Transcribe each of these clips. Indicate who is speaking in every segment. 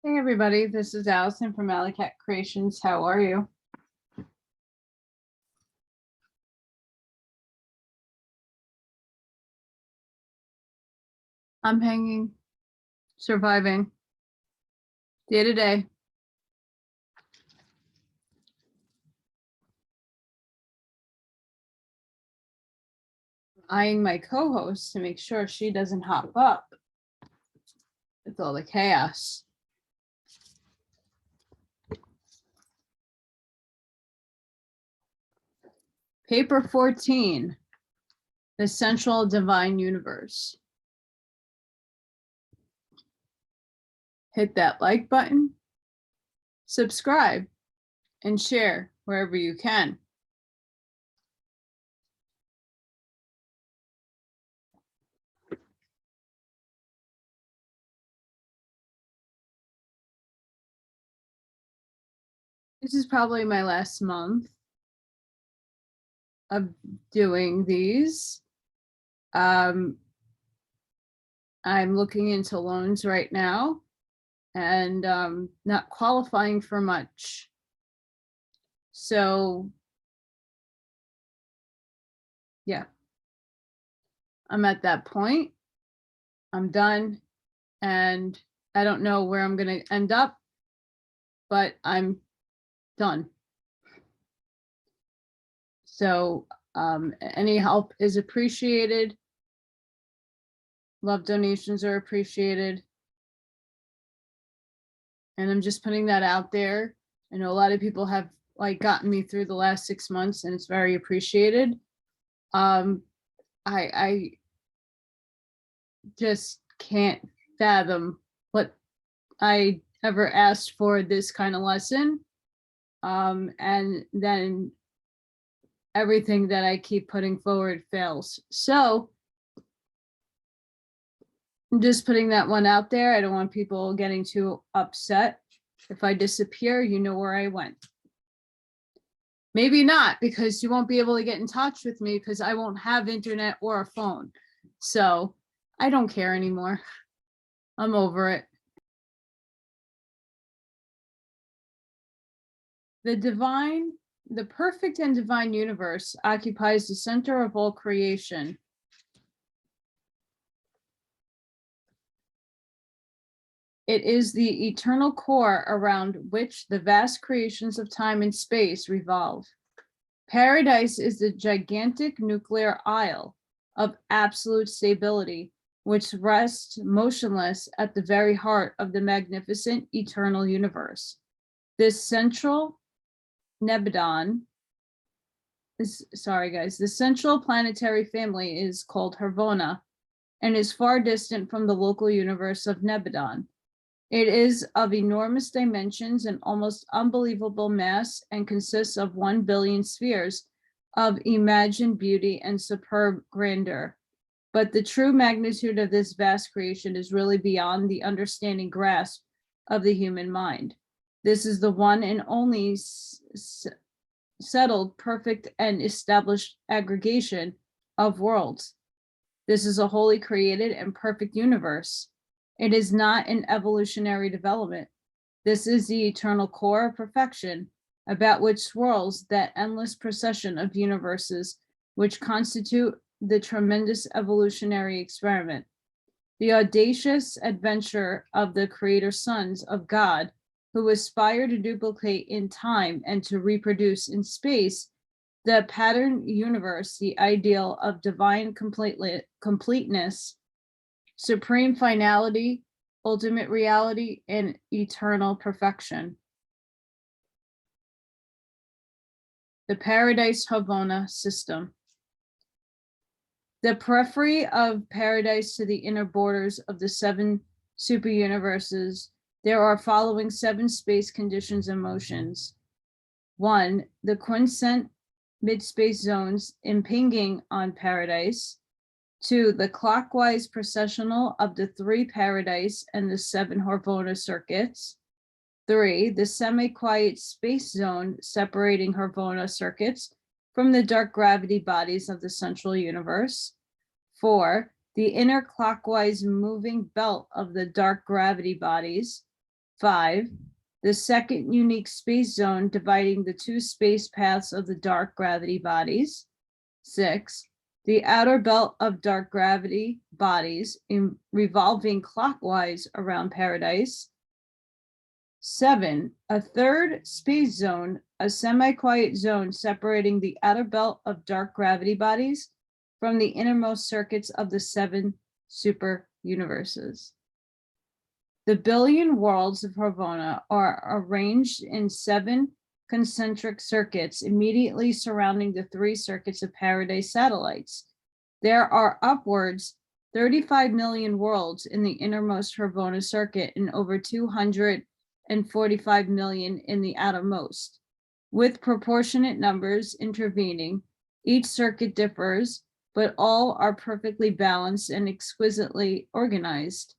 Speaker 1: Hey everybody, this is Allison from Allykatkreations. How are you? I'm hanging, surviving, day to day. Eyeing my co-host to make sure she doesn't hop up with all the chaos. Paper 14, the Central Divine Universe. Hit that like button, subscribe, and share wherever you can. This is probably my last month of doing these. I'm looking into loans right now and not qualifying for much. So yeah, I'm at that point. I'm done and I don't know where I'm going to end up, but I'm done. So any help is appreciated. Love donations are appreciated. And I'm just putting that out there. I know a lot of people have like gotten me through the last 6 months and it's very appreciated. I just can't fathom what I ever asked for this kind of lesson. And then everything that I keep putting forward fails. So I'm just putting that one out there. I don't want people getting too upset. If I disappear, you know where I went. Maybe not, because you won't be able to get in touch with me because I won't have internet or a phone. So I don't care anymore. I'm over it. The perfect and divine universe occupies the center of all creation. It is the eternal core around which the vast creations of time and space revolve. Paradise is the gigantic nuclear isle of absolute stability, which rests motionless at the very heart of the magnificent eternal universe. This central Nebadon, the central planetary family is called Hervona and is far distant from the local universe of Nebadon. It is of enormous dimensions and almost unbelievable mass and consists of 1 billion spheres of imagined beauty and superb grandeur. But the true magnitude of this vast creation is really beyond the understanding grasp of the human mind. This is the one and only settled, perfect, and established aggregation of worlds. This is a wholly created and perfect universe. It is not an evolutionary development. This is the eternal core of perfection, about which swirls that endless procession of universes which constitute the tremendous evolutionary experiment. The audacious adventure of the creator sons of God, who aspire to duplicate in time and to reproduce in space the pattern universe, the ideal of divine completeness, supreme finality, ultimate reality, and eternal perfection. The Paradise Havona system. The periphery of paradise to the inner borders of the 7 super universes, there are following 7 space conditions and motions. 1, the quiescent mid-space zones impinging on paradise. 2, the clockwise processional of the 3 paradise and the 7 Hervona circuits. 3, the semi-quiet space zone separating Hervona circuits from the dark gravity bodies of the central universe. 4, the inner clockwise moving belt of the dark gravity bodies. 5, the second unique space zone dividing the two space paths of the dark gravity bodies. 6, the outer belt of dark gravity bodies revolving clockwise around paradise. 7, a third space zone, a semi-quiet zone separating the outer belt of dark gravity bodies from the innermost circuits of the 7 super universes. The billion worlds of Havona are arranged in 7 concentric circuits immediately surrounding the 3 circuits of paradise satellites. There are upwards 35 million worlds in the innermost Havona circuit and over 245 million in the outermost. With proportionate numbers intervening, each circuit differs, but all are perfectly balanced and exquisitely organized,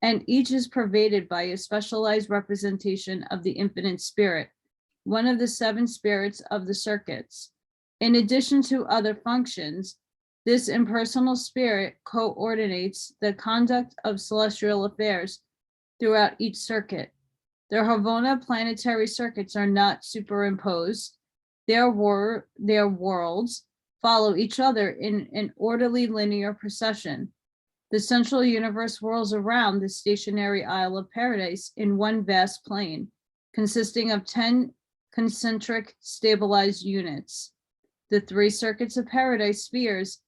Speaker 1: and each is pervaded by a specialized representation of the infinite spirit, one of the 7 spirits of the circuits. In addition to other functions, this impersonal spirit coordinates the conduct of celestial affairs throughout each circuit. The Havona planetary circuits are not superimposed. Their worlds follow each other in an orderly linear procession. The central universe whirls around the stationary Isle of Paradise in one vast plane, consisting of 10 concentric stabilized units. The 3 circuits of paradise spheres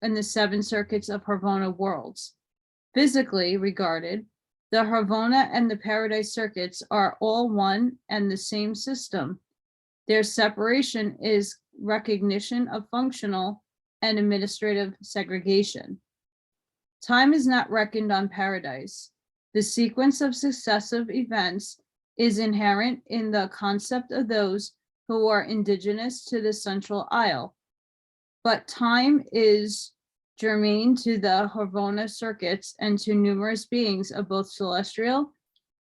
Speaker 1: and the 7 circuits of Havona worlds. Physically regarded, the Havona and the paradise circuits are all one and the same system. Their separation is recognition of functional and administrative segregation. Time is not reckoned on paradise. The sequence of successive events is inherent in the concept of those who are indigenous to the central isle, but time is germane to the Havona circuits and to numerous beings of both celestial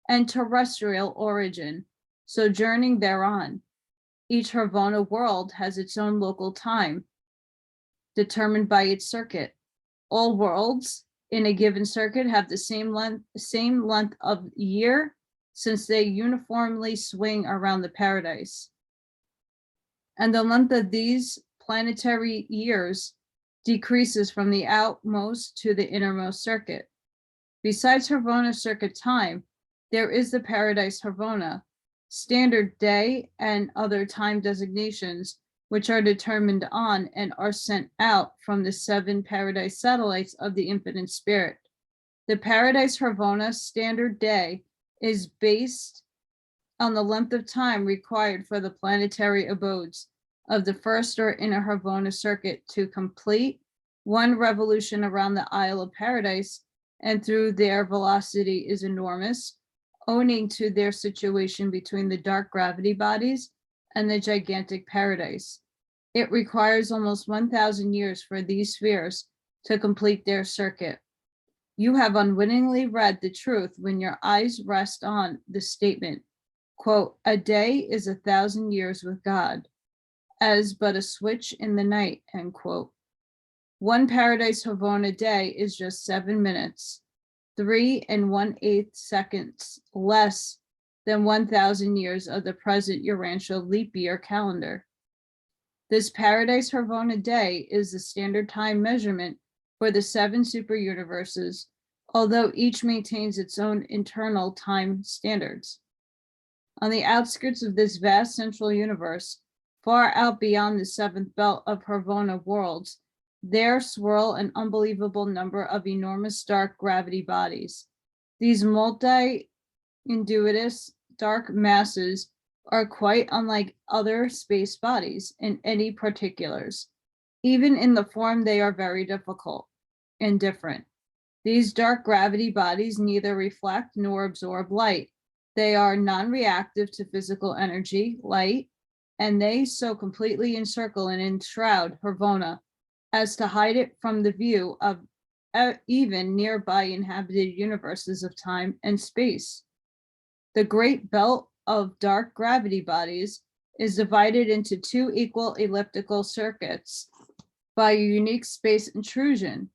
Speaker 1: and terrestrial origin, sojourning thereon. Each Havona world has its own local time, determined by its circuit. All worlds in a given circuit have the same length of year, since they uniformly swing around the paradise. And the length of these planetary years decreases from the outmost to the innermost circuit. Besides Havona circuit time, there is the paradise Havona, standard day and other time designations, which are determined on and are sent out from the 7 paradise satellites of the infinite spirit. The paradise Havona standard day is based on the length of time required for the planetary abodes of the first or inner Havona circuit to complete 1 revolution around the Isle of Paradise, and through their velocity is enormous, owing to their situation between the dark gravity bodies and the gigantic paradise. It requires almost 1,000 years for these spheres to complete their circuit. You have unwittingly read the truth when your eyes rest on the statement, quote, "A day is 1,000 years with God, as but a switch in the night," end quote. 1 paradise Havona day is just 7 minutes, 3 1/8 seconds less than 1,000 years of the present Urantia leap year calendar. This paradise Havona day is the standard time measurement for the 7 super universes, although each maintains its own internal time standards. On the outskirts of this vast central universe, far out beyond the 7th belt of Havona worlds, there swirl an unbelievable number of enormous dark gravity bodies. These multi-induitous dark masses are quite unlike other space bodies in any particulars. Even in the form, they are very difficult and different. These dark gravity bodies neither reflect nor absorb light. They are non-reactive to physical energy, light, and they so completely encircle and enshroud Havona as to hide it from the view of even nearby inhabited universes of time and space. The great belt of dark gravity bodies is divided into 2 equal elliptical circuits by a unique space intrusion.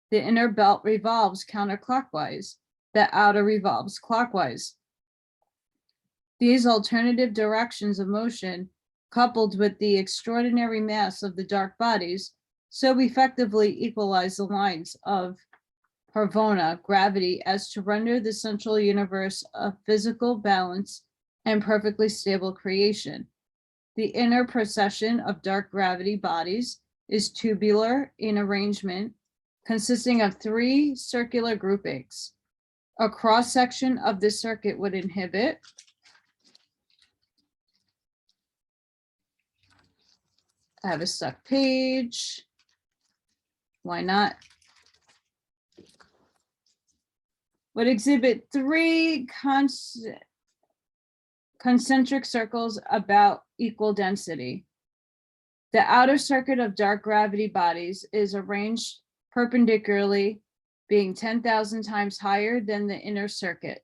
Speaker 1: The inner belt revolves counterclockwise, the outer revolves clockwise. These alternative directions of motion, coupled with the extraordinary mass of the dark bodies, so effectively equalize the lines of Harvona gravity as to render the central universe a physical balance and perfectly stable creation. The inner procession of dark gravity bodies is tubular in arrangement, consisting of 3 circular groupings. A cross-section of this circuit would inhibit I have a stuck page. Why not? Would exhibit 3 concentric circles about equal density. The outer circuit of dark gravity bodies is arranged perpendicularly, being 10,000 times higher than the inner circuit.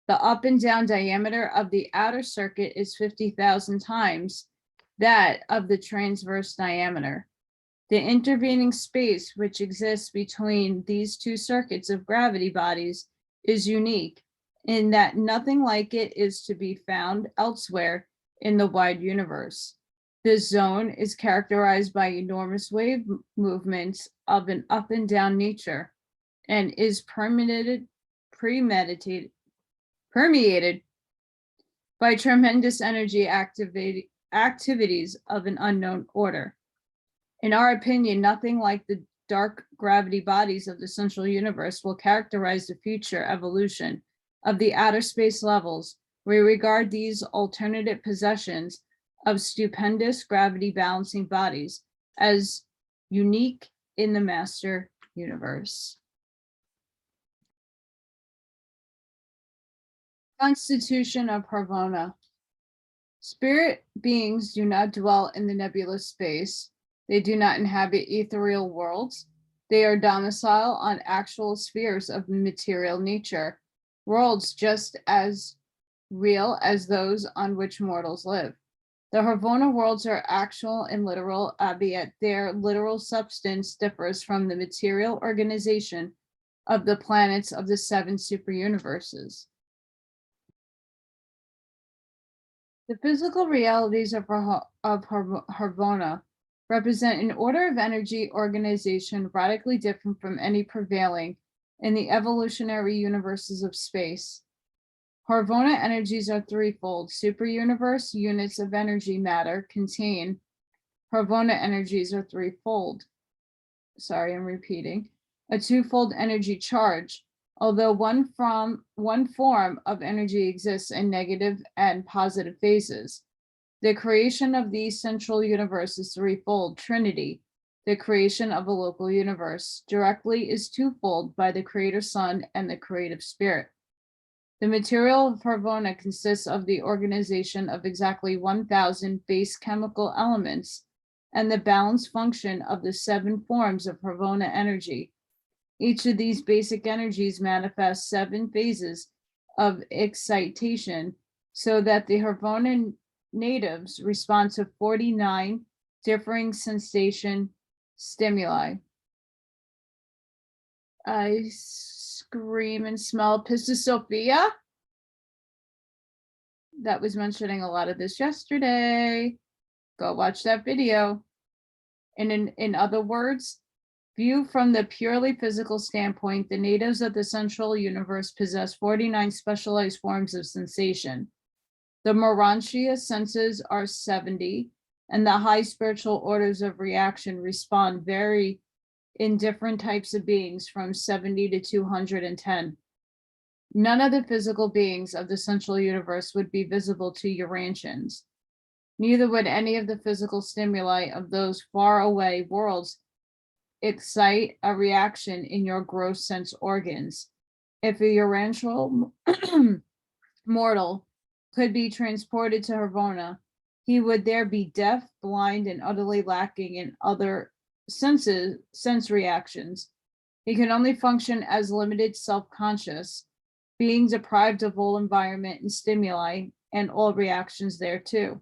Speaker 1: The up and down diameter of the outer circuit is 50,000 times that of the transverse diameter. The intervening space which exists between these 2 circuits of gravity bodies is unique in that nothing like it is to be found elsewhere in the wide universe. This zone is characterized by enormous wave movements of an up and down nature and is permeated by tremendous energy activities of an unknown order. In our opinion, nothing like the dark gravity bodies of the central universe will characterize the future evolution of the outer space levels. We regard these alternative possessions of stupendous gravity balancing bodies as unique in the master universe. Constitution of Harvona. Spirit beings do not dwell in the nebulous space. They do not inhabit ethereal worlds. They are domiciled on actual spheres of material nature, worlds just as real as those on which mortals live. The Harvona worlds are actual and literal, albeit their literal substance differs from the material organization of the planets of the 7 superuniverses. The physical realities of Harvona represent an order of energy organization radically different from any prevailing in the evolutionary universes of space. Harvona energies are threefold. Superuniverse units of energy matter contain Harvona energies are threefold. Sorry, I'm repeating. A twofold energy charge. Although one form of energy exists in negative and positive phases. The creation of the central universe is threefold. Trinity, the creation of a local universe, directly is twofold by the creator sun and the creative spirit. The material of Harvona consists of the organization of exactly 1,000 base chemical elements and the balanced function of the 7 forms of Harvona energy. Each of these basic energies manifests 7 phases of excitation so that the Harvona natives respond to 49 differing sensation stimuli. I scream and smell Pistis Sophia. That was mentioning a lot of this yesterday. Go watch that video. And in other words, viewed from the purely physical standpoint, the natives of the central universe possess 49 specialized forms of sensation. The Urantia senses are 70, and the high spiritual orders of reaction respond vary in different types of beings from 70 to 210. None of the physical beings of the central universe would be visible to Urantians. Neither would any of the physical stimuli of those far away worlds excite a reaction in your gross sense organs. If a Urantial mortal could be transported to Harvona, he would there be deaf, blind, and utterly lacking in other sense reactions. He can only function as limited self-conscious, being deprived of all environment and stimuli and all reactions thereto.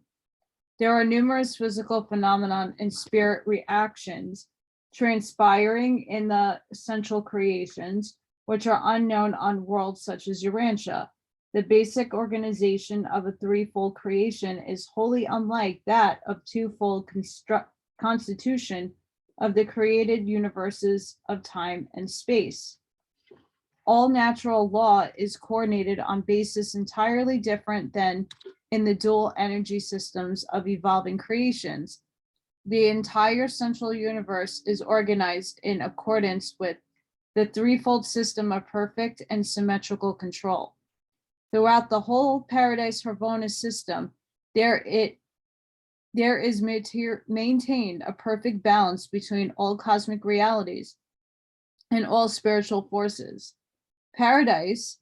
Speaker 1: There are numerous physical phenomena and spirit reactions transpiring in the central creations, which are unknown on worlds such as Urantia. The basic organization of a threefold creation is wholly unlike that of twofold constitution of the created universes of time and space. All natural law is coordinated on basis entirely different than in the dual energy systems of evolving creations. The entire central universe is organized in accordance with the threefold system of perfect and symmetrical control. Throughout the whole Paradise Harvona system, there is maintained a perfect balance between all cosmic realities and all spiritual forces. Paradise,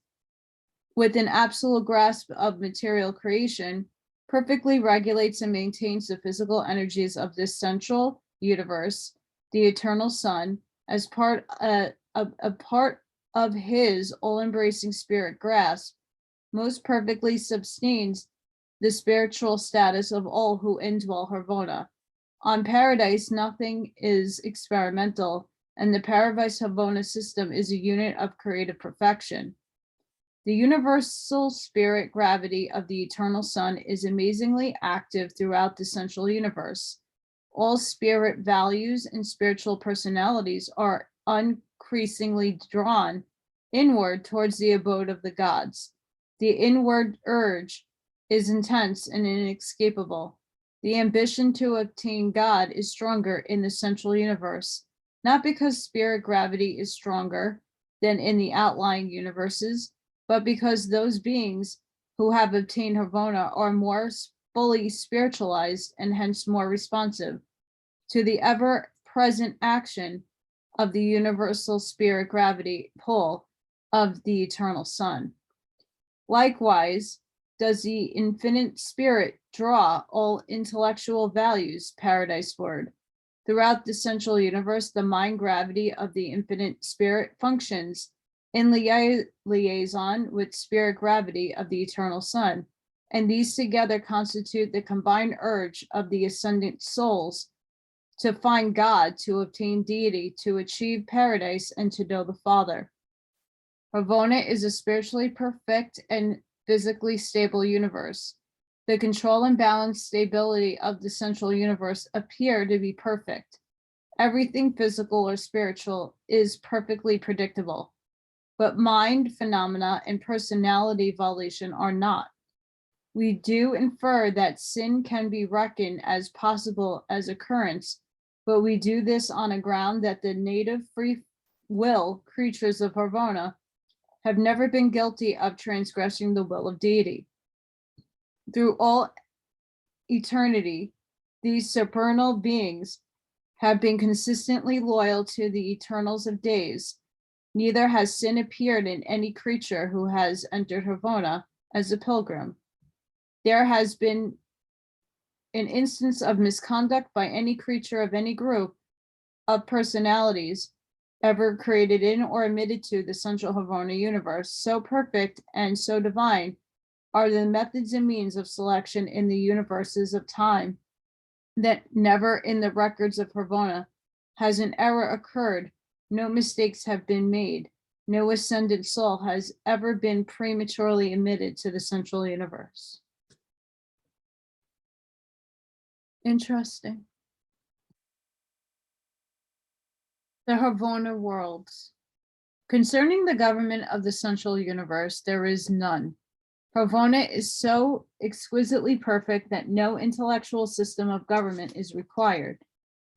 Speaker 1: with an absolute grasp of material creation, perfectly regulates and maintains the physical energies of this central universe, the eternal sun, as a part of his all-embracing spirit grasp, most perfectly sustains the spiritual status of all who indwell Harvona. On Paradise, nothing is experimental, and the Paradise Harvona system is a unit of creative perfection. The universal spirit gravity of the eternal sun is amazingly active throughout the central universe. All spirit values and spiritual personalities are increasingly drawn inward towards the abode of the gods. The inward urge is intense and inescapable. The ambition to obtain God is stronger in the central universe, not because spirit gravity is stronger than in the outlying universes, but because those beings who have obtained Harvona are more fully spiritualized and hence more responsive to the ever-present action of the universal spirit gravity pull of the eternal sun. Likewise, does the infinite spirit draw all intellectual values paradise-ward. Throughout the central universe, the mind gravity of the infinite spirit functions in liaison with spirit gravity of the eternal sun, and these together constitute the combined urge of the ascendant souls to find God, to obtain deity, to achieve paradise, and to know the Father. Harvona is a spiritually perfect and physically stable universe. The control and balance stability of the central universe appear to be perfect. Everything physical or spiritual is perfectly predictable, but mind phenomena and personality volition are not. We do infer that sin can be reckoned as possible as occurrence, but we do this on a ground that the native free will creatures of Harvona have never been guilty of transgressing the will of deity. Through all eternity, these supernal beings have been consistently loyal to the eternals of days. Neither has sin appeared in any creature who has entered Harvona as a pilgrim. There has been an instance of misconduct by any creature of any group of personalities ever created in or admitted to the central Harvona universe. So perfect and so divine are the methods and means of selection in the universes of time that never in the records of Harvona has an error occurred, no mistakes have been made, no ascendant soul has ever been prematurely admitted to the central universe. Interesting. The Harvona worlds. Concerning the government of the central universe, there is none. Harvona is so exquisitely perfect that no intellectual system of government is required.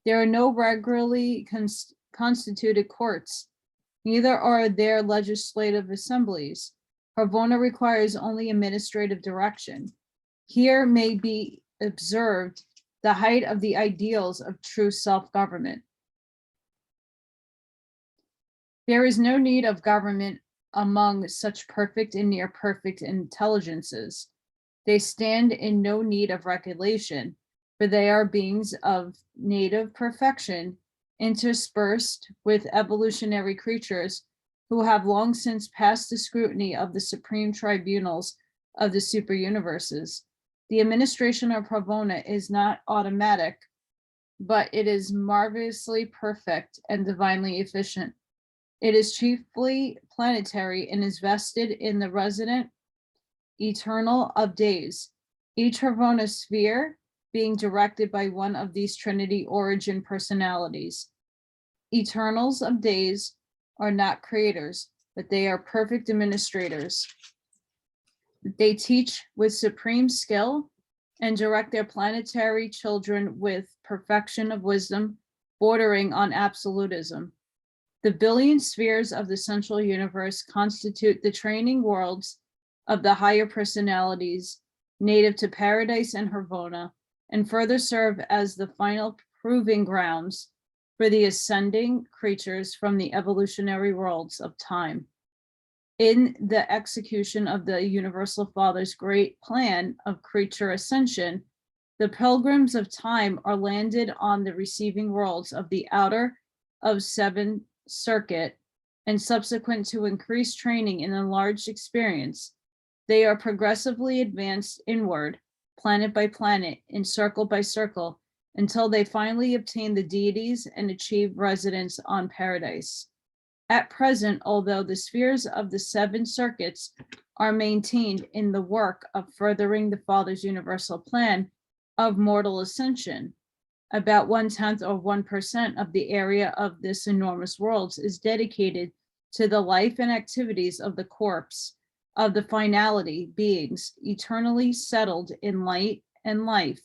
Speaker 1: There are no regularly constituted courts, neither are there legislative assemblies. Harvona requires only administrative direction. Here may be observed the height of the ideals of true self-government. There is no need of government among such perfect and near perfect intelligences. They stand in no need of regulation, for they are beings of native perfection, interspersed with evolutionary creatures who have long since passed the scrutiny of the supreme tribunals of the super universes. The administration of Harvona is not automatic, but it is marvelously perfect and divinely efficient. It is chiefly planetary and is vested in the resident eternal of days, each Havona sphere being directed by one of these Trinity origin personalities. Eternals of days are not creators, but they are perfect administrators. They teach with supreme skill and direct their planetary children with perfection of wisdom, bordering on absolutism. The billion spheres of the central universe constitute the training worlds of the higher personalities native to Paradise and Havona, and further serve as the final proving grounds for the ascending creatures from the evolutionary worlds of time. In the execution of the Universal Father's great plan of creature ascension, the pilgrims of time are landed on the receiving worlds of the outer of seven circuit, and subsequent to increased training and enlarged experience, they are progressively advanced inward, planet by planet, and circle by circle, until they finally obtain the deities and achieve residence on Paradise. At present, although the spheres of the seven circuits are maintained in the work of furthering the Father's universal plan of mortal ascension, about 1/10 or 1% of the area of this enormous world is dedicated to the life and activities of the corpse of the finality beings eternally settled in light and life,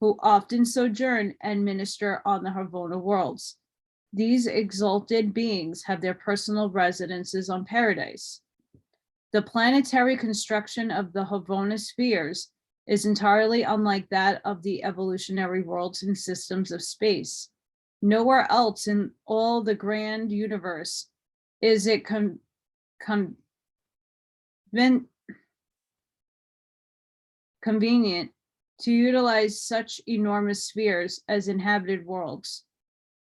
Speaker 1: who often sojourn and minister on the Havona worlds. These exalted beings have their personal residences on Paradise. The planetary construction of the Havona spheres is entirely unlike that of the evolutionary worlds and systems of space. Nowhere else in all the grand universe is it convenient to utilize such enormous spheres as inhabited worlds.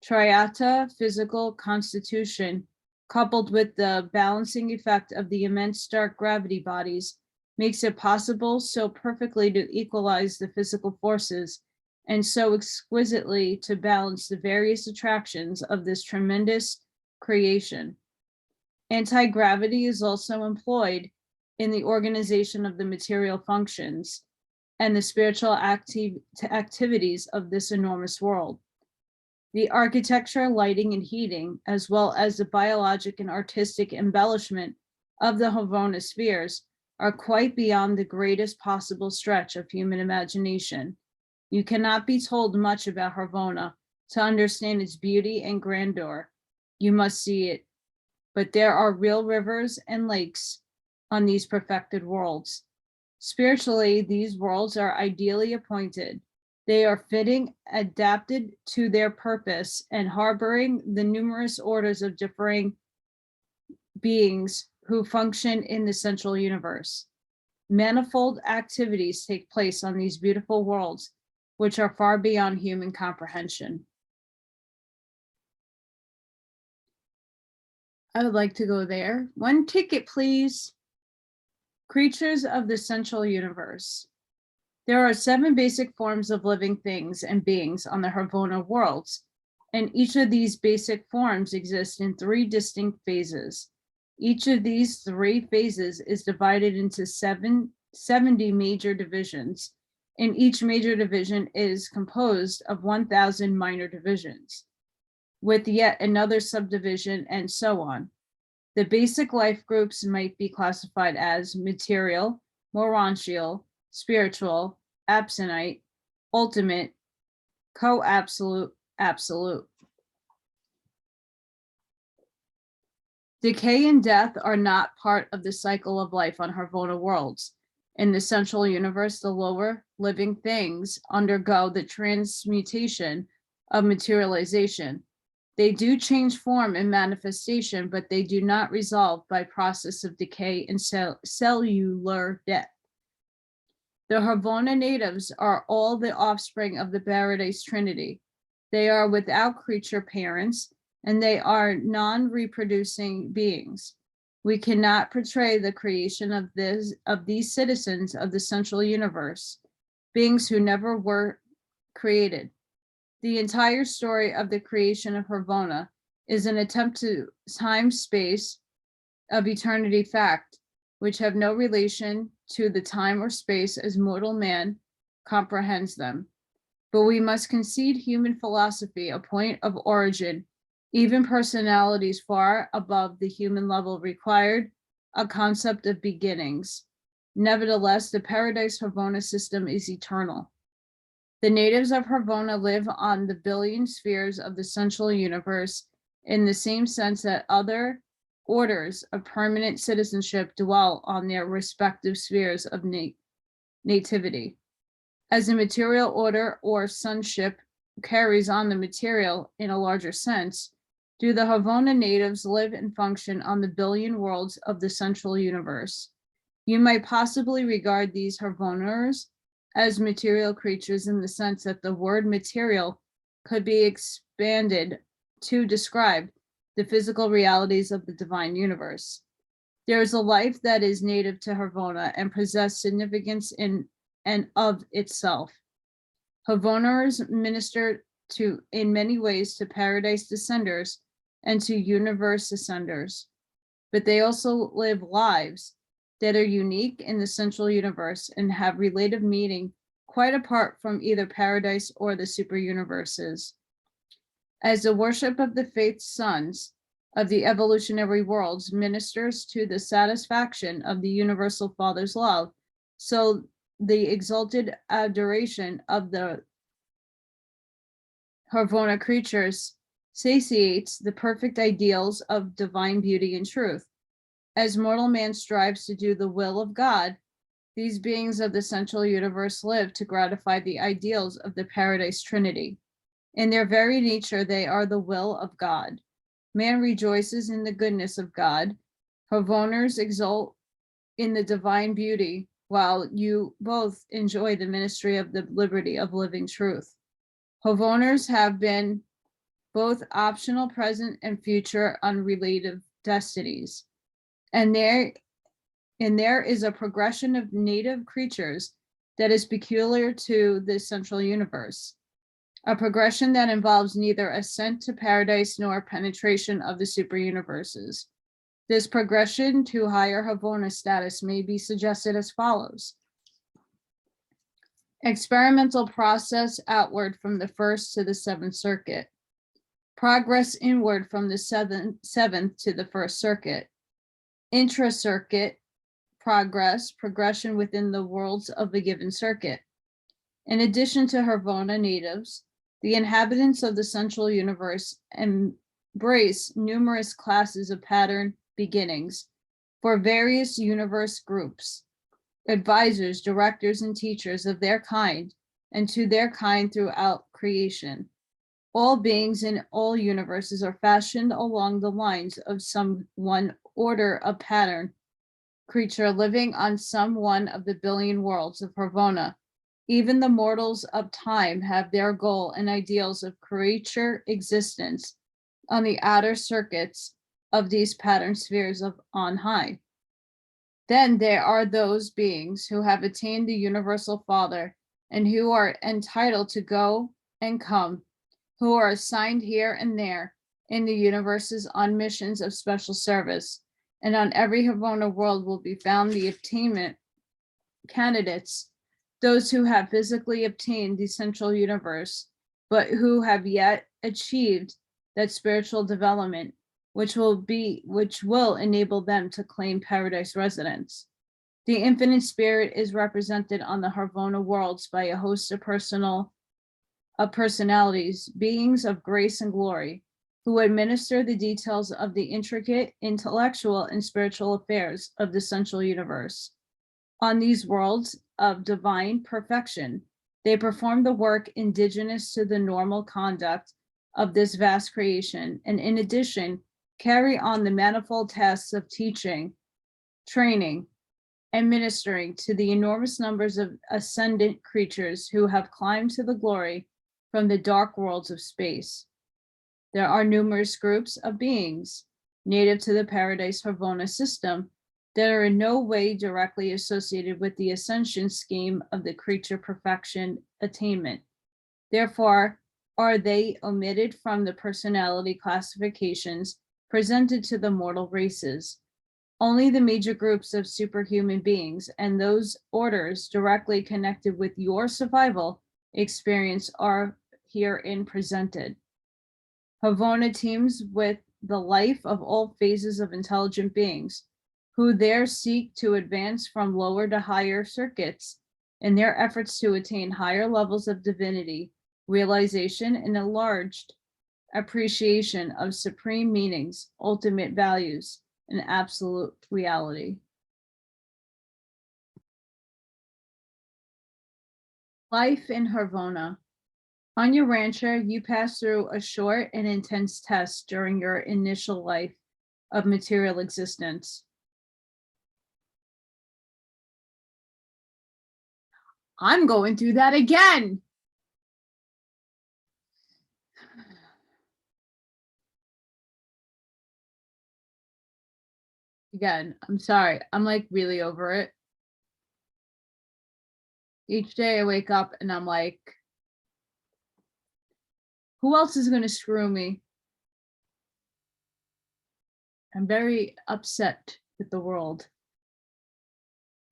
Speaker 1: Triata physical constitution, coupled with the balancing effect of the immense dark gravity bodies, makes it possible so perfectly to equalize the physical forces and so exquisitely to balance the various attractions of this tremendous creation. Anti-gravity is also employed in the organization of the material functions and the spiritual activities of this enormous world. The architecture, lighting, and heating, as well as the biologic and artistic embellishment of the Havona spheres, are quite beyond the greatest possible stretch of human imagination. You cannot be told much about Havona to understand its beauty and grandeur. You must see it. But there are real rivers and lakes on these perfected worlds. Spiritually, these worlds are ideally appointed. They are fitting, adapted to their purpose, and harboring the numerous orders of differing beings who function in the central universe. Manifold activities take place on these beautiful worlds, which are far beyond human comprehension. I would like to go there. One ticket, please. Creatures of the central universe. There are 7 basic forms of living things and beings on the Havona worlds, and each of these basic forms exists in 3 distinct phases. Each of these 3 phases is divided into 70 major divisions, and each major division is composed of 1,000 minor divisions, with yet another subdivision, and so on. The basic life groups might be classified as material, morontial, spiritual, absonite, ultimate, co-absolute, absolute. Decay and death are not part of the cycle of life on Havona worlds. In the central universe, the lower living things undergo the transmutation of materialization. They do change form and manifestation, but they do not resolve by process of decay and cellular death. The Havona natives are all the offspring of the Paradise Trinity. They are without creature parents, and they are non-reproducing beings. We cannot portray the creation of these citizens of the central universe, beings who never were created. The entire story of the creation of Havona is an attempt to time-space of eternity fact, which have no relation to the time or space as mortal man comprehends them. But we must concede human philosophy a point of origin, even personalities far above the human level required a concept of beginnings. Nevertheless, the Paradise Havona system is eternal. The natives of Havona live on the billion spheres of the central universe in the same sense that other orders of permanent citizenship dwell on their respective spheres of nativity. As the material order or sonship carries on the material in a larger sense, do the Havona natives live and function on the billion worlds of the central universe. You might possibly regard these Havoners as material creatures in the sense that the word material could be expanded to describe the physical realities of the divine universe. There is a life that is native to Havona and possesses significance in and of itself. Havoners minister in many ways to paradise descenders and to universe ascenders, but they also live lives that are unique in the central universe and have relative meaning quite apart from either paradise or the super universes. As the worship of the faith sons of the evolutionary worlds ministers to the satisfaction of the universal Father's love, so the exalted adoration of the Havona creatures satiates the perfect ideals of divine beauty and truth. As mortal man strives to do the will of God, these beings of the central universe live to gratify the ideals of the Paradise Trinity. In their very nature, they are the will of God. Man rejoices in the goodness of God. Havoners exult in the divine beauty, while you both enjoy the ministry of the liberty of living truth. Havoners have been both optional present and future unrelated destinies. And there is a progression of native creatures that is peculiar to the central universe, a progression that involves neither ascent to paradise nor penetration of the super universes. This progression to higher Havona status may be suggested as follows. Experimental process outward from the first to the seventh circuit. Progress inward from the seventh to the first circuit. Intra-circuit progression within the worlds of a given circuit. In addition to Havona natives, the inhabitants of the central universe embrace numerous classes of pattern beginnings for various universe groups, advisors, directors, and teachers of their kind and to their kind throughout creation. All beings in all universes are fashioned along the lines of some one order of pattern creature living on some one of the billion worlds of Havona. Even the mortals of time have their goal and ideals of creature existence on the outer circuits of these pattern spheres of on high. Then there are those beings who have attained the universal Father and who are entitled to go and come, who are assigned here and there in the universes on missions of special service. And on every Havona world will be found the attainment candidates, those who have physically obtained the central universe, but who have yet achieved that spiritual development which will enable them to claim paradise residence. The infinite spirit is represented on the Havona worlds by a host of personalities, beings of grace and glory, who administer the details of the intricate intellectual and spiritual affairs of the central universe. On these worlds of divine perfection, they perform the work indigenous to the normal conduct of this vast creation, and in addition, carry on the manifold tasks of teaching, training, and ministering to the enormous numbers of ascendant creatures who have climbed to the glory from the dark worlds of space. There are numerous groups of beings native to the Paradise Havona system that are in no way directly associated with the ascension scheme of the creature perfection attainment. Therefore, are they omitted from the personality classifications presented to the mortal races. Only the major groups of superhuman beings and those orders directly connected with your survival experience are herein presented. Havona teams with the life of all phases of intelligent beings, who there seek to advance from lower to higher circuits in their efforts to attain higher levels of divinity, realization, and enlarged appreciation of supreme meanings, ultimate values, and absolute reality. Life in Havona. On Urantia, you pass through a short and intense test during your initial life of material existence. I'm going through that again. Again, I'm sorry. I'm like really over it. Each day I wake up and I'm like, who else is going to screw me? I'm very upset with the world.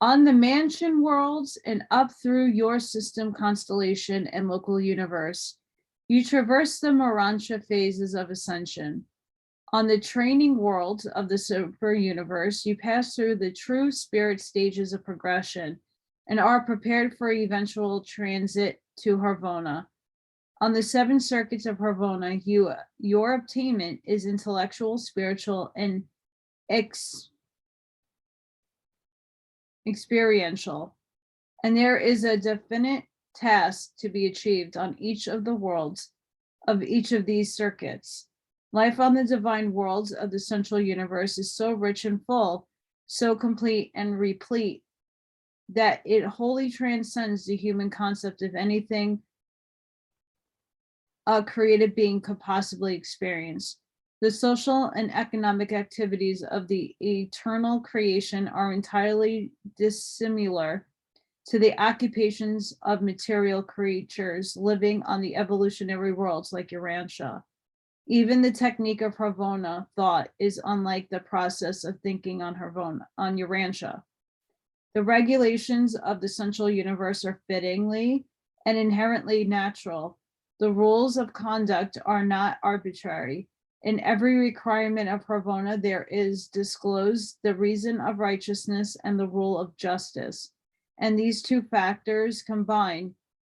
Speaker 1: On the mansion worlds and up through your system constellation and local universe, you traverse the Urantia phases of ascension. On the training world of the super universe, you pass through the true spirit stages of progression and are prepared for eventual transit to Havona. On the 7 circuits of Havona, your attainment is intellectual, spiritual, and experiential, and there is a definite task to be achieved on each of the worlds of each of these circuits. Life on the divine worlds of the central universe is so rich and full, so complete and replete, that it wholly transcends the human concept of anything a created being could possibly experience. The social and economic activities of the eternal creation are entirely dissimilar to the occupations of material creatures living on the evolutionary worlds like Urantia. Even the technique of Havona thought is unlike the process of thinking on Urantia. The regulations of the central universe are fittingly and inherently natural. The rules of conduct are not arbitrary. In every requirement of Havona, there is disclosed the reason of righteousness and the rule of justice. And these two factors combined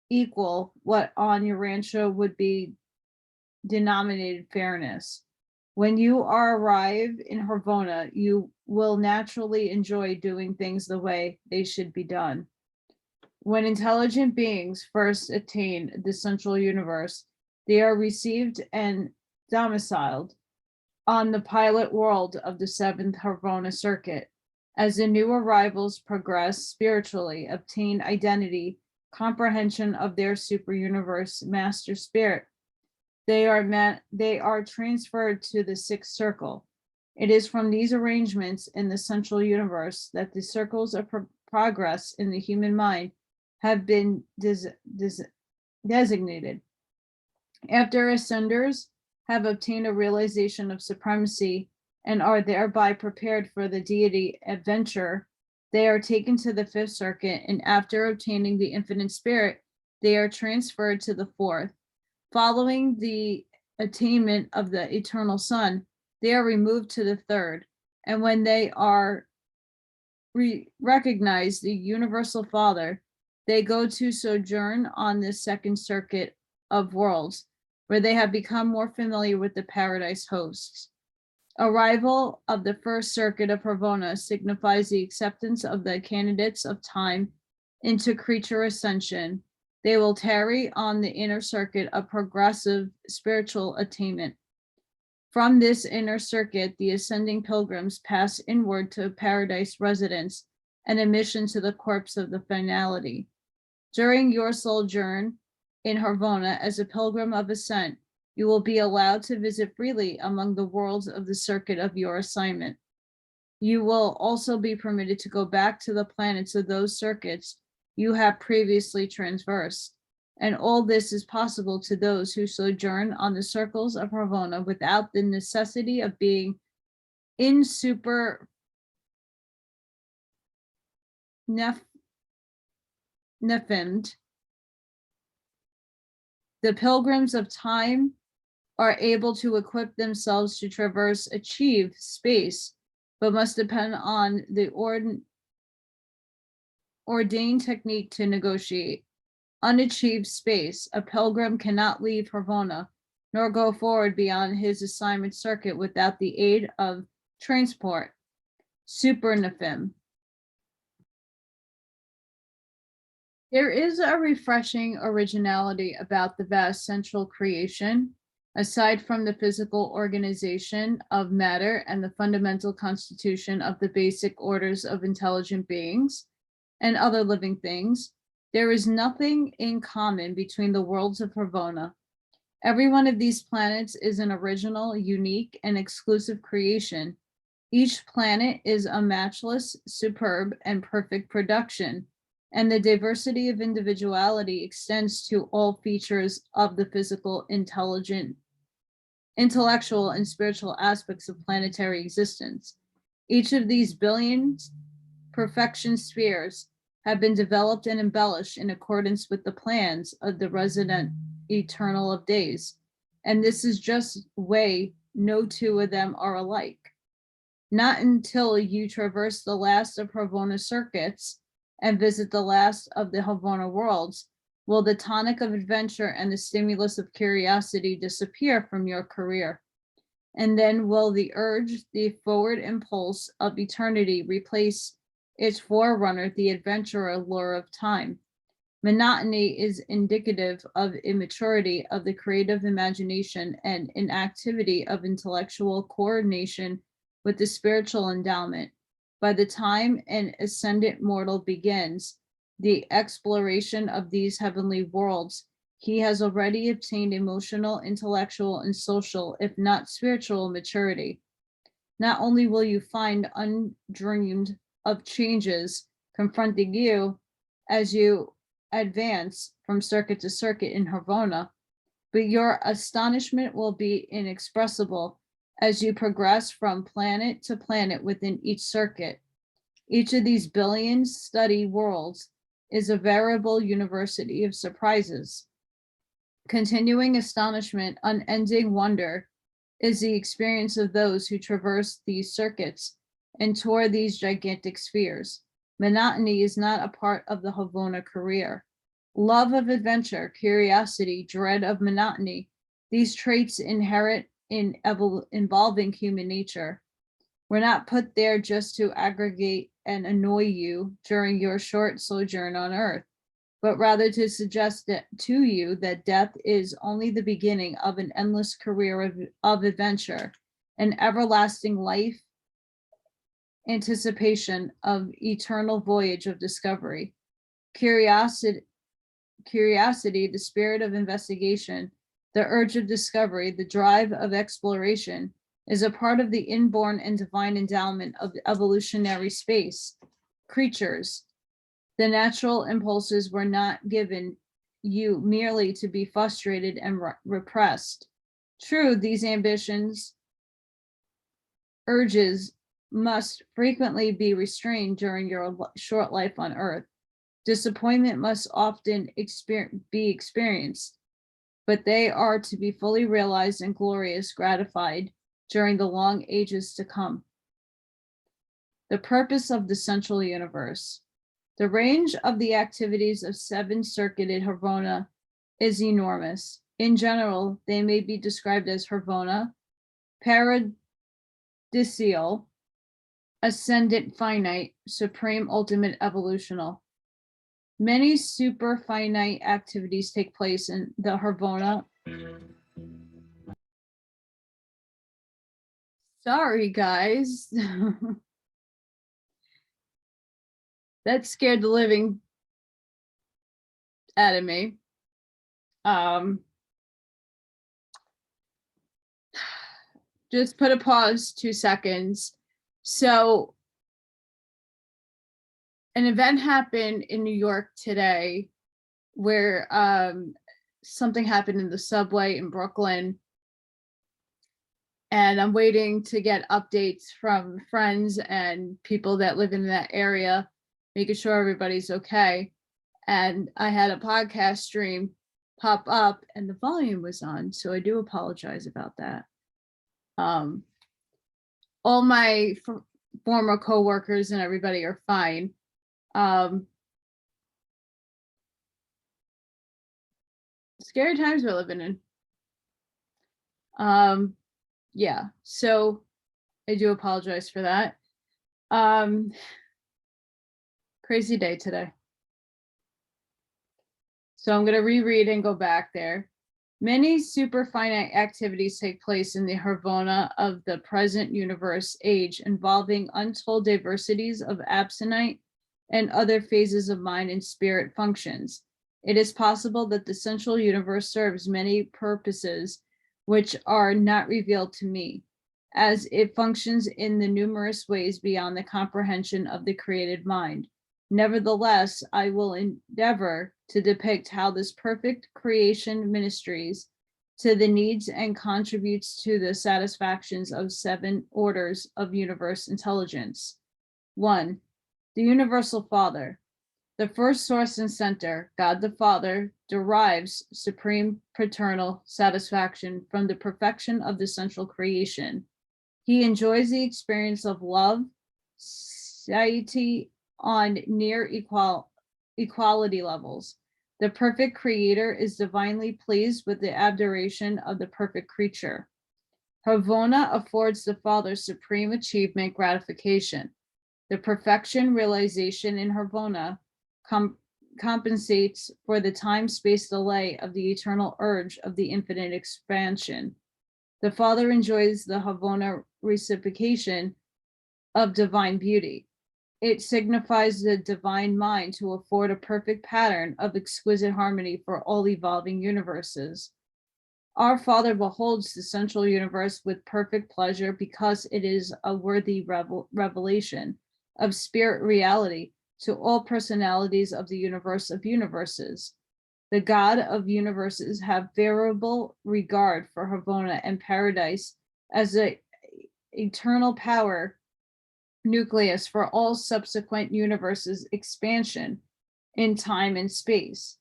Speaker 1: equal what on Urantia would be denominated fairness. When you are arrived in Havona, you will naturally enjoy doing things the way they should be done. When intelligent beings first attain the central universe, they are received and domiciled on the pilot world of the 7th Havona circuit. As the new arrivals progress spiritually, obtain identity, comprehension of their super universe master spirit, they are transferred to the 6th circle. It is from these arrangements in the central universe that the circles of progress in the human mind have been designated. After ascenders have obtained a realization of supremacy and are thereby prepared for the deity adventure, they are taken to the 5th circuit, and after obtaining the infinite spirit, they are transferred to the 4th. Following the attainment of the eternal Son, they are removed to the 3rd, and when they are recognize the universal Father, they go to sojourn on the 2nd circuit of worlds, where they have become more familiar with the paradise hosts. Arrival of the 1st circuit of Havona signifies the acceptance of the candidates of time into creature ascension. They will tarry on the inner circuit of progressive spiritual attainment. From this inner circuit, the ascending pilgrims pass inward to paradise residence and admission to the corpse of the finality. During your sojourn in Havona as a pilgrim of ascent, you will be allowed to visit freely among the worlds of the circuit of your assignment. You will also be permitted to go back to the planets of those circuits you have previously traversed. And all this is possible to those who sojourn on the circles of Havona without the necessity of being in super Nephimed. The pilgrims of time are able to equip themselves to achieve space, but must depend on the ordained technique to negotiate. Unachieved space, a pilgrim cannot leave Havona, nor go forward beyond his assignment circuit without the aid of transport. Super Nephim. There is a refreshing originality about the vast central creation, aside from the physical organization of matter and the fundamental constitution of the basic orders of intelligent beings and other living things. There is nothing in common between the worlds of Havona. Every one of these planets is an original, unique, and exclusive creation. Each planet is a matchless, superb, and perfect production, and the diversity of individuality extends to all features of the physical, intellectual, and spiritual aspects of planetary existence. Each of these billions perfection spheres have been developed and embellished in accordance with the plans of the resident eternal of days. And this is just way no two of them are alike. Not until you traverse the last of Havona circuits and visit the last of the Havona worlds will the tonic of adventure and the stimulus of curiosity disappear from your career. And then will the urge, the forward impulse of eternity replace its forerunner, the adventurer lure of time. Monotony is indicative of immaturity of the creative imagination and inactivity of intellectual coordination with the spiritual endowment. By the time an ascendant mortal begins the exploration of these heavenly worlds, he has already obtained emotional, intellectual, and social, if not spiritual, maturity. Not only will you find undreamed of changes confronting you as you advance from circuit to circuit in Havona, but your astonishment will be inexpressible as you progress from planet to planet within each circuit. Each of these billions study worlds is a veritable university of surprises. Continuing astonishment, unending wonder is the experience of those who traverse these circuits and tour these gigantic spheres. Monotony is not a part of the Havona career. Love of adventure, curiosity, dread of monotony, these traits inherent in involving human nature. We're not put there just to aggregate and annoy you during your short sojourn on earth, but rather to suggest that to you that death is only the beginning of an endless career of adventure, an everlasting life anticipation of eternal voyage of discovery. Curiosity, the spirit of investigation, the urge of discovery, the drive of exploration is a part of the inborn and divine endowment of evolutionary space. Creatures, the natural impulses were not given you merely to be frustrated and repressed. True, these ambitions, urges must frequently be restrained during your short life on earth. Disappointment must often be experienced, but they are to be fully realized and gratified during the long ages to come. The purpose of the central universe. The range of the activities of seven-circuited Havona is enormous. In general, they may be described as Havona, paradisial, ascendant finite, supreme ultimate evolutional. Many super finite activities take place in the Havona. Sorry, guys. That scared the living out of me. Just put a pause 2 seconds. So an event happened in New York today where something happened in the subway in Brooklyn. And I'm waiting to get updates from friends and people that live in that area. making sure everybody's okay. And I had a podcast stream pop up and the volume was on, so I do apologize about that. All my former coworkers and everybody are fine. Scary times we're living in. Yeah, so I do apologize for that. Crazy day today. So I'm going to reread and go back there. Many superfinite activities take place in the Harvona of the present universe age, involving untold diversities of absentite and other phases of mind and spirit functions. It is possible that the central universe serves many purposes which are not revealed to me, as it functions in the numerous ways beyond the comprehension of the created mind. Nevertheless, I will endeavor to depict how this perfect creation ministries to the needs and contributes to the satisfactions of 7 orders of universe intelligence. 1. The Universal Father. The first source and center, God the Father, derives supreme paternal satisfaction from the perfection of the central creation. He enjoys the experience of love, satiety on near equality levels. The perfect creator is divinely pleased with the adoration of the perfect creature. Harvona affords the Father supreme achievement gratification. The perfection realization in Harvona compensates for the time-space delay of the eternal urge of the infinite expansion. The Father enjoys the Harvona reciprocation of divine beauty. It signifies the divine mind to afford a perfect pattern of exquisite harmony for all evolving universes. Our Father beholds the central universe with perfect pleasure because it is a worthy revelation of spirit reality to all personalities of the universe of universes. The God of universes have variable regard for Harvona and paradise as an eternal power nucleus for all subsequent universes' expansion in time and space.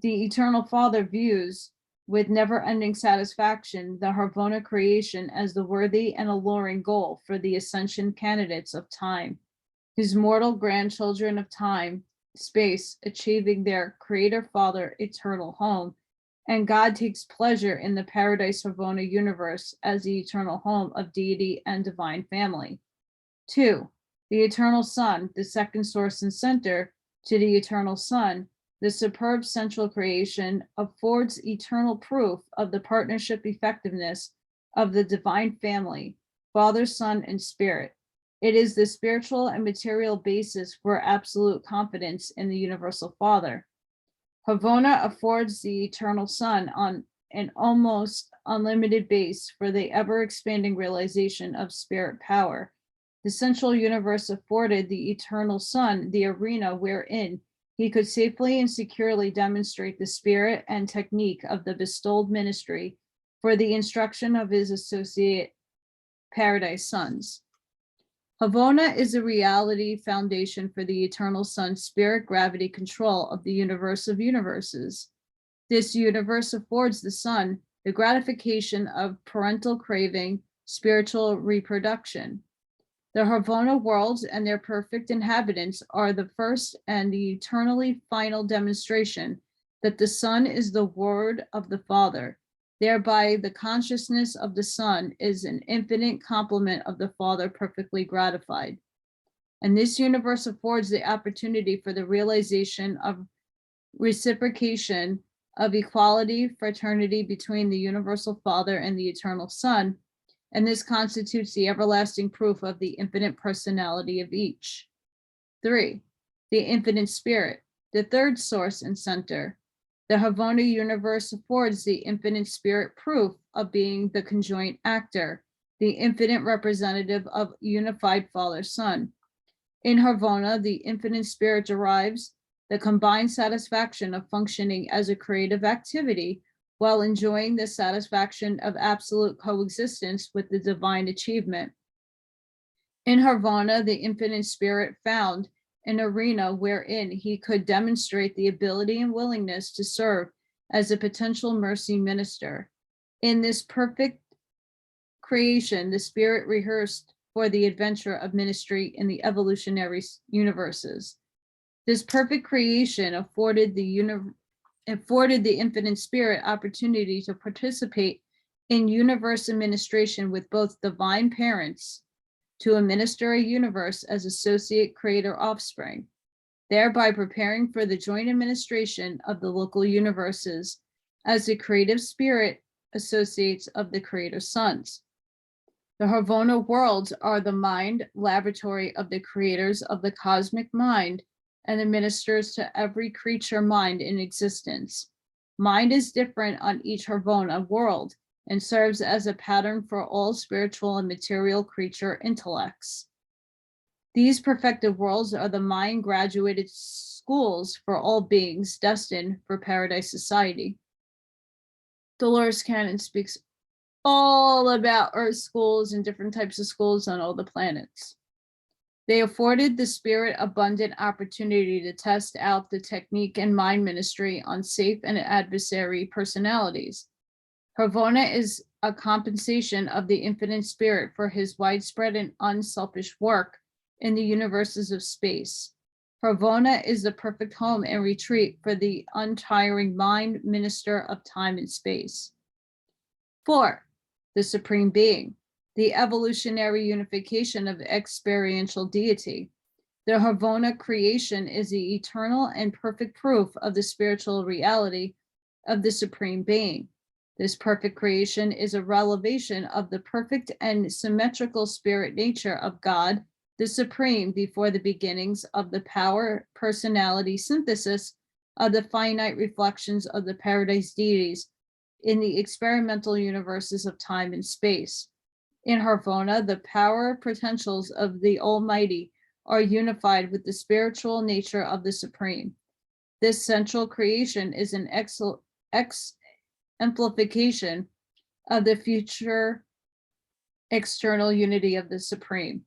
Speaker 1: The Eternal Father views with never-ending satisfaction the Harvona creation as the worthy and alluring goal for the ascension candidates of time, whose mortal grandchildren of time, space, achieving their Creator Father eternal home, and God takes pleasure in the Paradise Harvona universe as the eternal home of deity and divine family. 2. The Eternal Son, the second source and center to the Eternal Son, the superb central creation affords eternal proof of the partnership effectiveness of the divine family, Father, Son, and Spirit. It is the spiritual and material basis for absolute confidence in the Universal Father. Harvona affords the Eternal Son on an almost unlimited base for the ever-expanding realization of spirit power. The central universe afforded the Eternal Son the arena wherein he could safely and securely demonstrate the spirit and technique of the bestowed ministry for the instruction of his associate paradise sons. Harvona is a reality foundation for the Eternal Son's spirit gravity control of the universe of universes. This universe affords the Son the gratification of parental craving, spiritual reproduction. The Harvona worlds and their perfect inhabitants are the first and the eternally final demonstration that the Son is the Word of the Father. Thereby, the consciousness of the Son is an infinite complement of the Father perfectly gratified. And this universe affords the opportunity for the realization of reciprocation of equality, fraternity between the Universal Father and the Eternal Son, and this constitutes the everlasting proof of the infinite personality of each. 3. The Infinite Spirit, the third source and center. The Harvona universe affords the Infinite Spirit proof of being the conjoint actor, the infinite representative of unified Father-Son. In Harvona, the Infinite Spirit derives the combined satisfaction of functioning as a creative activity while enjoying the satisfaction of absolute coexistence with the divine achievement. In Harvona, the Infinite Spirit found an arena wherein he could demonstrate the ability and willingness to serve as a potential mercy minister. In this perfect creation, the Spirit rehearsed for the adventure of ministry in the evolutionary universes. This perfect creation afforded the infinite Spirit opportunity to participate in universe administration with both divine parents to administer a universe as associate creator offspring, thereby preparing for the joint administration of the local universes as the creative spirit associates of the creator sons. The Harvona worlds are the mind laboratory of the creators of the cosmic mind and administers to every creature mind in existence. Mind is different on each Harvona world and serves as a pattern for all spiritual and material creature intellects. These perfected worlds are the mind graduated schools for all beings destined for paradise society. Dolores Cannon speaks all about Earth schools and different types of schools on all the planets. They afforded the Spirit abundant opportunity to test out the technique and mind ministry on safe and adversary personalities. Harvona is a compensation of the infinite Spirit for his widespread and unselfish work in the universes of space. Harvona is the perfect home and retreat for the untiring mind minister of time and space. 4, the Supreme Being, the evolutionary unification of experiential deity. The Harvona creation is the eternal and perfect proof of the spiritual reality of the Supreme Being. This perfect creation is a revelation of the perfect and symmetrical spirit nature of God, the Supreme, before the beginnings of the power personality synthesis of the finite reflections of the paradise deities in the experimental universes of time and space. In Harvona, the power potentials of the Almighty are unified with the spiritual nature of the Supreme. This central creation is an amplification of the future external unity of the Supreme.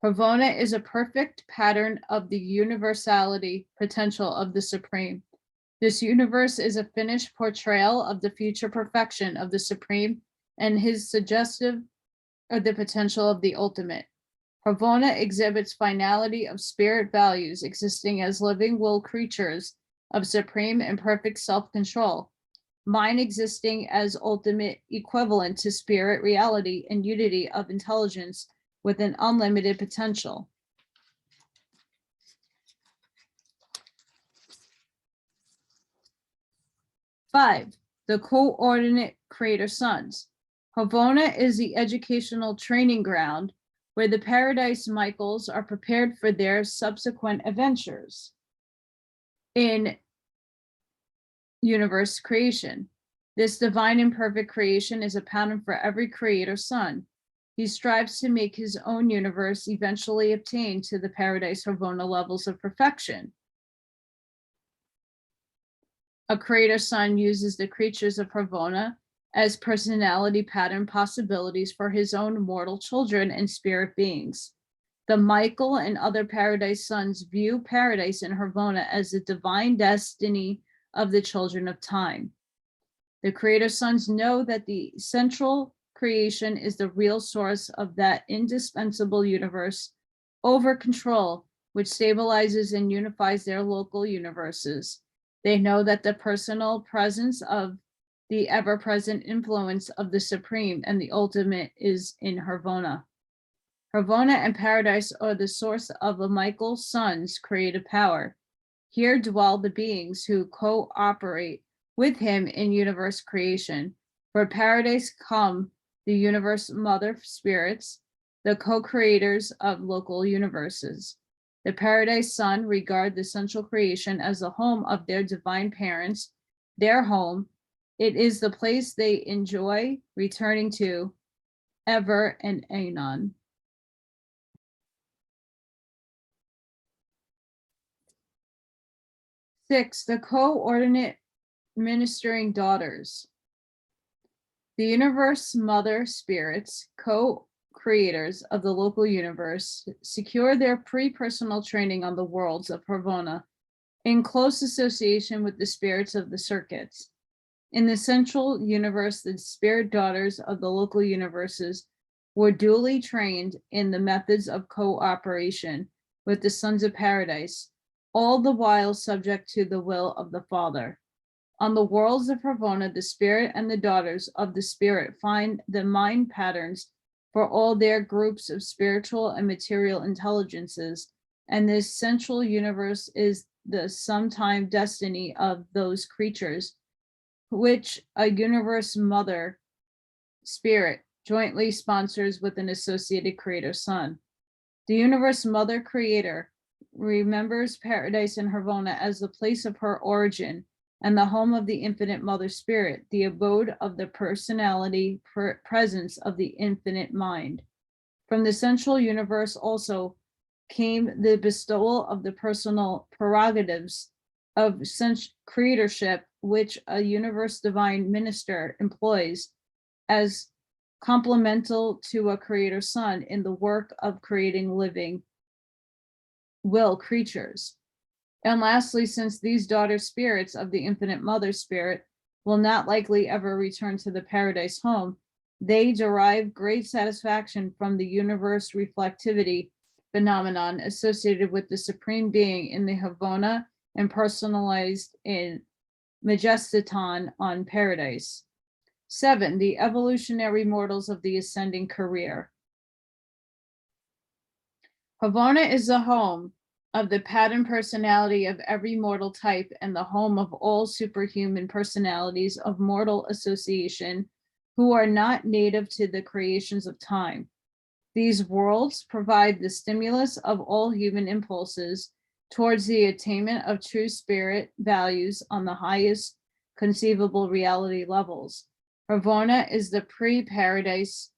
Speaker 1: Harvona is a perfect pattern of the universality potential of the Supreme. This universe is a finished portrayal of the future perfection of the Supreme and his suggestive of the potential of the ultimate. Harvona exhibits finality of spirit values existing as living will creatures of supreme and perfect self-control, mind existing as ultimate equivalent to spirit reality and unity of intelligence with an unlimited potential. Five, the coordinate creator sons. Harvona is the educational training ground where the Paradise Michaels are prepared for their subsequent adventures in universe creation. This divine and perfect creation is a pattern for every creator son. He strives to make his own universe eventually obtain to the Paradise Harvona levels of perfection. A creator son uses the creatures of Harvona as personality pattern possibilities for his own mortal children and spirit beings. The Michael and other Paradise sons view Paradise in Harvona as the divine destiny of the children of time. The creator sons know that the central creation is the real source of that indispensable universe over control, which stabilizes and unifies their local universes. They know that the personal presence of the ever-present influence of the Supreme and the ultimate is in Harvona. Harvona and Paradise are the source of the Michael Son's creative power. Here dwell the beings who cooperate with him in universe creation. For Paradise come the universe mother spirits, the co-creators of local universes. The Paradise Son regard the central creation as the home of their divine parents, their home. It is the place they enjoy returning to ever and anon. Six, the coordinate ministering daughters. The universe mother spirits creators of the local universe secure their pre-personal training on the worlds of Havona in close association with the spirits of the circuits. In the central universe, the spirit daughters of the local universes were duly trained in the methods of cooperation with the sons of paradise, all the while subject to the will of the Father. On the worlds of Havona, the spirit and the daughters of the spirit find the mind patterns for all their groups of spiritual and material intelligences, and this central universe is the sometime destiny of those creatures, which a universe mother spirit jointly sponsors with an associated creator son. The universe mother creator remembers paradise in Havona as the place of her origin and the home of the infinite mother spirit, the abode of the personality presence of the infinite mind. From the central universe also came the bestowal of the personal prerogatives of creatorship, which a universe divine minister employs as complemental to a creator son in the work of creating living will creatures. And lastly, since these daughter spirits of the infinite mother spirit will not likely ever return to the paradise home, they derive great satisfaction from the universe reflectivity phenomenon associated with the supreme being in the Havona and personalized in Majestaton on paradise. 7, the evolutionary mortals of the ascending career. Havona is the home of the pattern personality of every mortal type and the home of all superhuman personalities of mortal association who are not native to the creations of time. These worlds provide the stimulus of all human impulses towards the attainment of true spirit values on the highest conceivable reality levels. Havona is the pre-paradise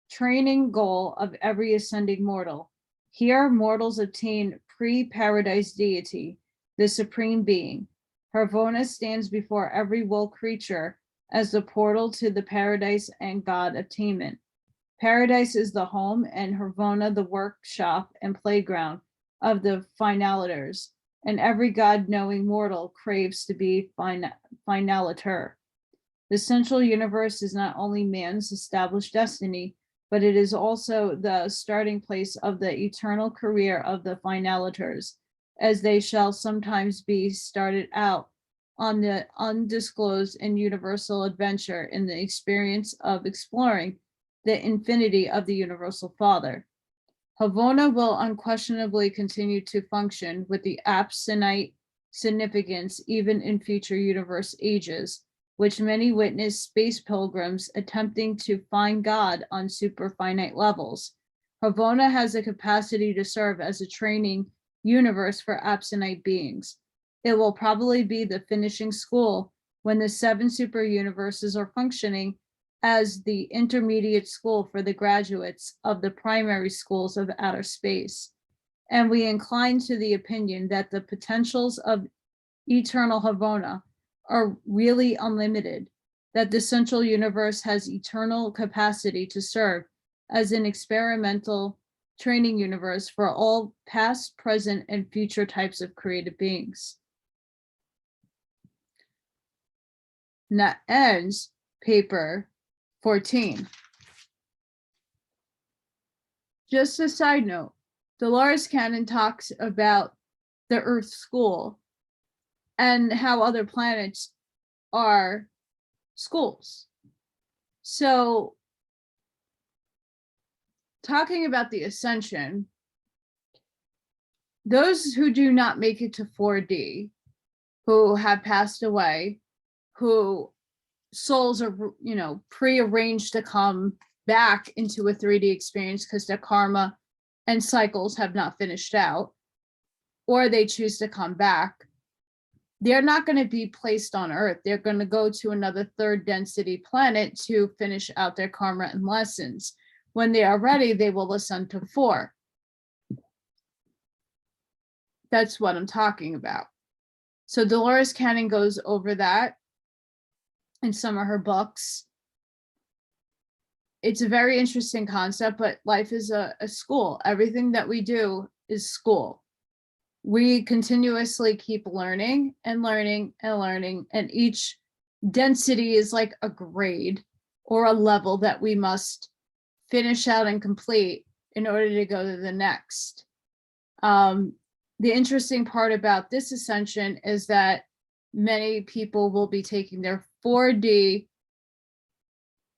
Speaker 1: training goal of every ascending mortal. Here, mortals attain pre-paradise deity, the supreme being. Havona stands before every will creature as the portal to the paradise and God attainment. Paradise is the home and Havona the workshop and playground of the finaliters, and every God-knowing mortal craves to be finaliter. The central universe is not only man's established destiny, but it is also the starting place of the eternal career of the finaliters, as they shall sometimes be started out on the undisclosed and universal adventure in the experience of exploring the infinity of the universal Father. Havona will unquestionably continue to function with the absolute significance even in future universe ages, which many witness space pilgrims attempting to find God on superfinite levels. Havona has the capacity to serve as a training universe for absolute beings. It will probably be the finishing school when the 7 super universes are functioning as the intermediate school for the graduates of the primary schools of outer space. And we incline to the opinion that the potentials of eternal Havona are really unlimited, that the central universe has eternal capacity to serve as an experimental training universe for all past, present, and future types of created beings. And that ends paper 14. Just a side note, Dolores Cannon talks about the Earth School and how other planets are schools. So talking about the ascension, those who do not make it to 4D, who have passed away, who souls are, prearranged to come back into a 3D experience because their karma and cycles have not finished out, or they choose to come back, they're not going to be placed on Earth. They're going to go to another 3rd density planet to finish out their karma and lessons. When they are ready, they will ascend to 4. That's what I'm talking about. So Dolores Cannon goes over that in some of her books. it's a very interesting concept, but life is a school. Everything that we do is school. We continuously keep learning and learning and learning, and each density is like a grade or a level that we must finish out and complete in order to go to the next. The interesting part about this ascension is that many people will be taking their 4D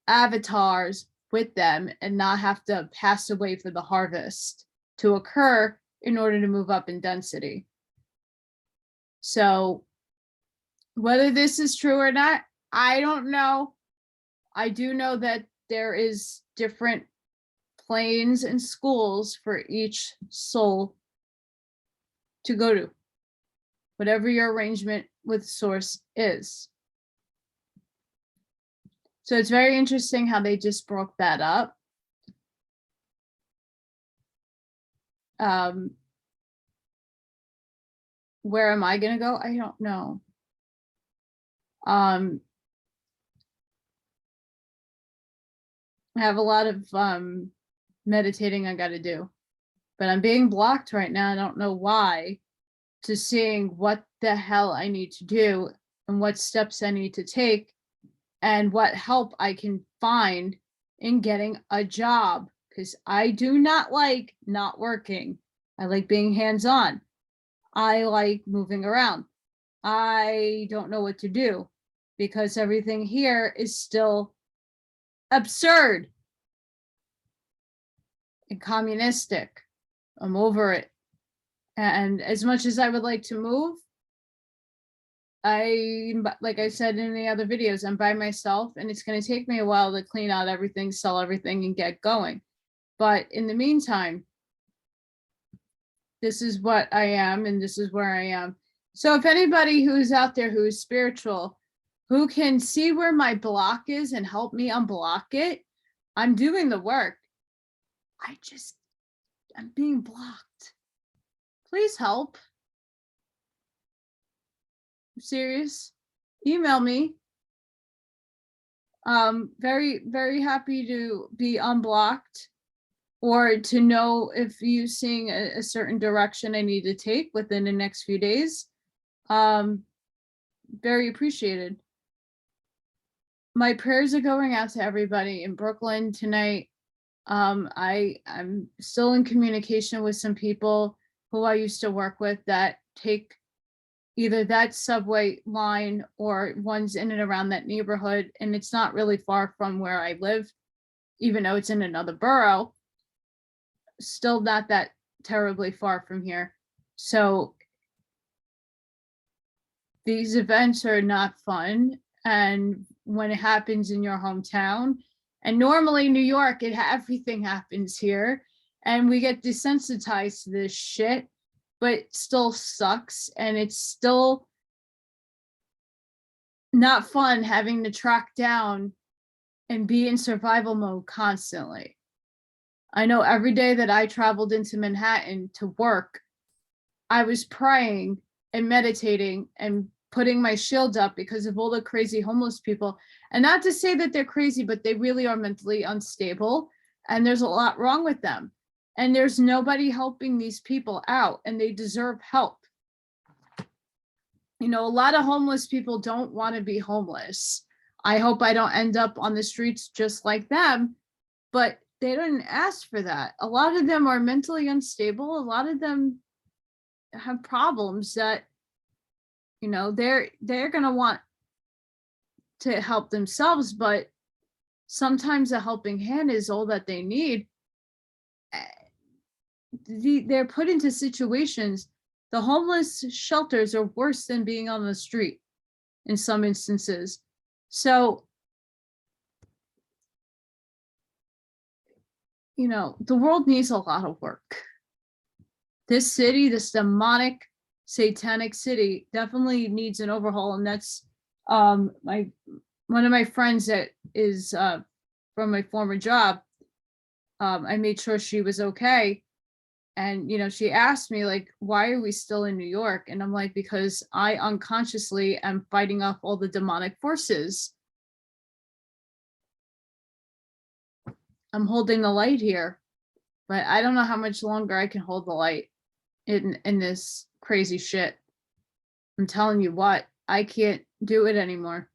Speaker 1: avatars with them and not have to pass away for the harvest to occur in order to move up in density. So whether this is true or not, I don't know. I do know that there is different planes and schools for each soul to go to, whatever your arrangement with source is. So it's very interesting how they just broke that up. Where am I going to go? I don't know. I have a lot of meditating I got to do, but I'm being blocked right now. I don't know why, to seeing what the hell I need to do and what steps I need to take and what help I can find in getting a job, because I do not like not working. I like being hands-on. I like moving around. I don't know what to do because everything here is still absurd and communistic. I'm over it. And as much as I would like to move, like I said in the other videos, I'm by myself, and it's going to take me a while to clean out everything, sell everything, and get going. But in the meantime, this is what I am, and this is where I am. So if anybody who's out there who is spiritual, who can see where my block is and help me unblock it, I'm doing the work. I'm being blocked. Please help. I'm serious. Email me. Very, very happy to be unblocked, or to know if you're seeing a certain direction I need to take within the next few days. Very appreciated. My prayers are going out to everybody in Brooklyn tonight. I'm still in communication with some people who I used to work with that take either that subway line or ones in and around that neighborhood, and it's not really far from where I live, even though it's in another borough. Still not that terribly far from here. So these events are not fun, and when it happens in your hometown, and normally New York, everything happens here, and we get desensitized to this shit, but it still sucks, and it's still not fun having to track down and be in survival mode constantly. I know every day that I traveled into Manhattan to work, I was praying and meditating and putting my shield up because of all the crazy homeless people. And not to say that they're crazy, but they really are mentally unstable, and there's a lot wrong with them. And there's nobody helping these people out, and they deserve help. You know, a lot of homeless people don't want to be homeless. I hope I don't end up on the streets just like them, but they didn't ask for that. A lot of them are mentally unstable. A lot of them have problems that, you know, they're going to want to help themselves, but sometimes a helping hand is all that they need. They're put into situations. The homeless shelters are worse than being on the street in some instances. So, you know, the world needs a lot of work. This city, this demonic, satanic city, definitely needs an overhaul. And that's one of my friends that is from my former job. I made sure she was okay. And, you know, she asked me, like, why are we still in New York? And I'm like, because I unconsciously am fighting off all the demonic forces. I'm holding the light here, but I don't know how much longer I can hold the light in this crazy shit. I'm telling you what, I can't do it anymore.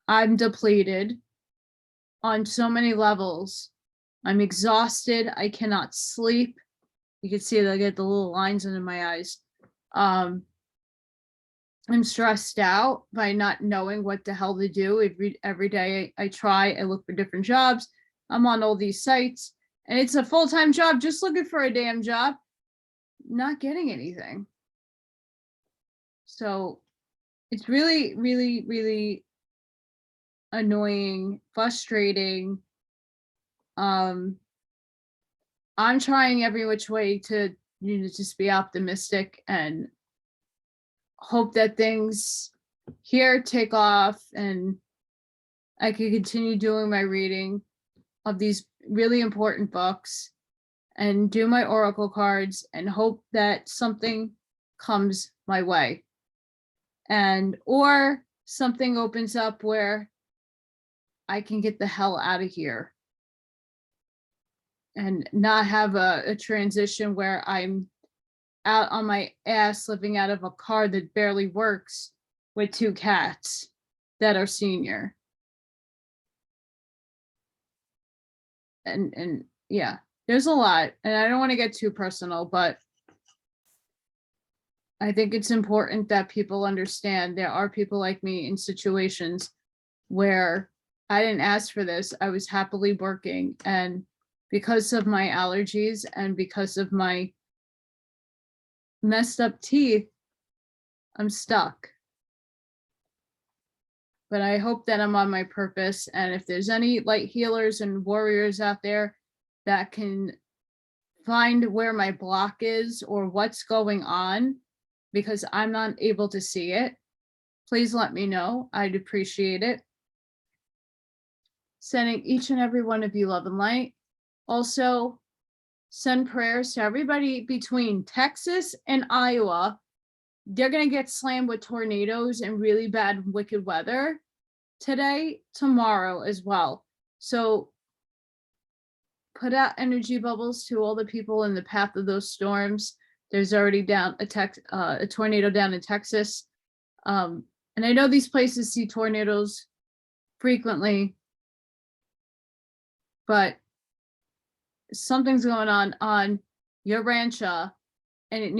Speaker 1: I'm depleted on so many levels. I'm exhausted. I cannot sleep. You can see that I get the little lines under my eyes. I'm stressed out by not knowing what the hell to do. Every day I try, I look for different jobs. I'm on all these sites, and it's a full-time job, just looking for a damn job, not getting anything. So it's really, really, really annoying, frustrating. I'm trying every which way to, just be optimistic and hope that things here take off and I can continue doing my reading of these really important books and do my oracle cards and hope that something comes my way, and or something opens up where I can get the hell out of here and not have a transition where I'm out on my ass living out of a car that barely works with 2 cats that are senior. And yeah, there's a lot, and I don't want to get too personal, but I think it's important that people understand there are people like me in situations where I didn't ask for this. I was happily working, and because of my allergies and because of my messed up teeth, I'm stuck. But I hope that I'm on my purpose. And if there's any light healers and warriors out there that can find where my block is or what's going on, because I'm not able to see it, please let me know. I'd appreciate it. Sending each and every one of you love and light. Also, send prayers to everybody between Texas and Iowa. They're going to get slammed with tornadoes and really bad, wicked weather today, tomorrow as well. So put out energy bubbles to all the people in the path of those storms. There's already down a tornado down in Texas. And I know these places see tornadoes frequently, but something's going on Urantia, and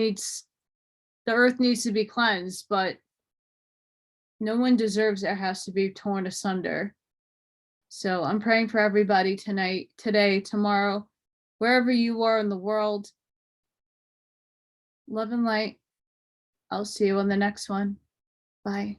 Speaker 1: the earth needs to be cleansed, but no one deserves their house to be torn asunder. So I'm praying for everybody tonight, today, tomorrow, wherever you are in the world. Love and light. I'll see you on the next one. Bye.